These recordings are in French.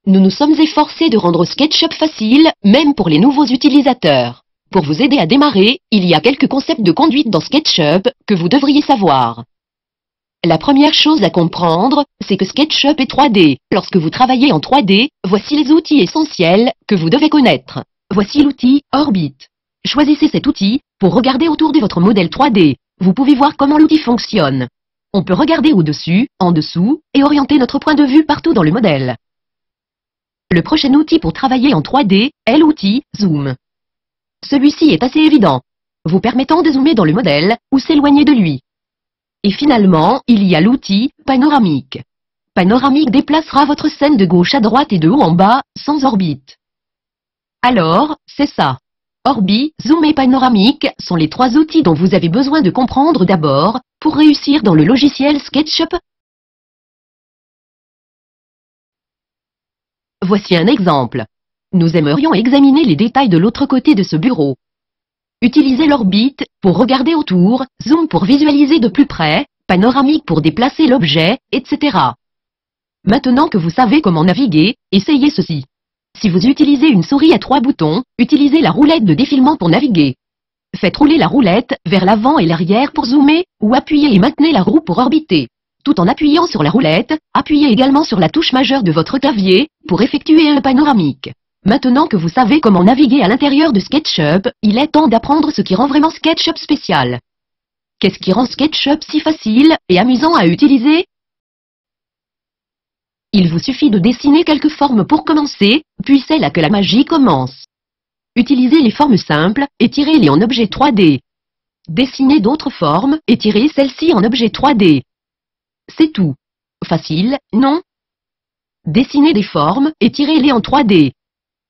nous nous sommes efforcés de rendre SketchUp facile, même pour les nouveaux utilisateurs. Pour vous aider à démarrer, il y a quelques concepts de conduite dans SketchUp que vous devriez savoir. La première chose à comprendre, c'est que SketchUp est 3D. Lorsque vous travaillez en 3D, voici les outils essentiels que vous devez connaître. Voici l'outil Orbit. Choisissez cet outil pour regarder autour de votre modèle 3D. Vous pouvez voir comment l'outil fonctionne. On peut regarder au-dessus, en dessous, et orienter notre point de vue partout dans le modèle. Le prochain outil pour travailler en 3D est l'outil Zoom. Celui-ci est assez évident, vous permettant de zoomer dans le modèle ou s'éloigner de lui. Et finalement, il y a l'outil Panoramique. Panoramique déplacera votre scène de gauche à droite et de haut en bas, sans orbite. Alors, c'est ça. Orbit, Zoom et Panoramique sont les 3 outils dont vous avez besoin de comprendre d'abord pour réussir dans le logiciel SketchUp. Voici un exemple. Nous aimerions examiner les détails de l'autre côté de ce bureau. Utilisez l'orbite pour regarder autour, Zoom pour visualiser de plus près, Panoramique pour déplacer l'objet, etc. Maintenant que vous savez comment naviguer, essayez ceci. Si vous utilisez une souris à 3 boutons, utilisez la roulette de défilement pour naviguer. Faites rouler la roulette vers l'avant et l'arrière pour zoomer, ou appuyez et maintenez la roue pour orbiter. Tout en appuyant sur la roulette, appuyez également sur la touche majeure de votre clavier pour effectuer un panoramique. Maintenant que vous savez comment naviguer à l'intérieur de SketchUp, il est temps d'apprendre ce qui rend vraiment SketchUp spécial. Qu'est-ce qui rend SketchUp si facile et amusant à utiliser? Il vous suffit de dessiner quelques formes pour commencer, puis c'est là que la magie commence. Utilisez les formes simples, étirez-les en objet 3D. Dessinez d'autres formes, étirez celles-ci en objet 3D. C'est tout. Facile, non? Dessinez des formes, étirez-les en 3D.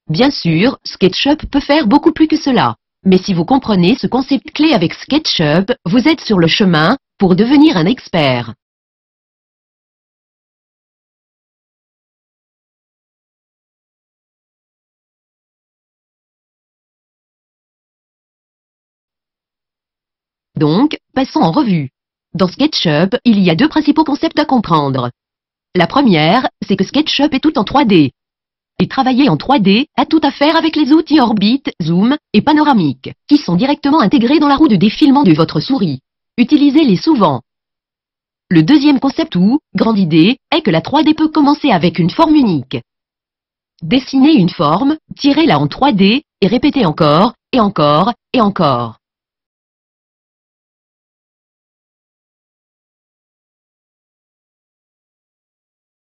Bien sûr, SketchUp peut faire beaucoup plus que cela. Mais si vous comprenez ce concept clé avec SketchUp, vous êtes sur le chemin pour devenir un expert. Donc, passons en revue. Dans SketchUp, il y a 2 principaux concepts à comprendre. La première, c'est que SketchUp est tout en 3D. Et travailler en 3D a tout à faire avec les outils Orbit, Zoom et Panoramique, qui sont directement intégrés dans la roue de défilement de votre souris. Utilisez-les souvent. Le deuxième concept ou grande idée est que la 3D peut commencer avec une forme unique. Dessinez une forme, tirez-la en 3D et répétez encore, et encore, et encore.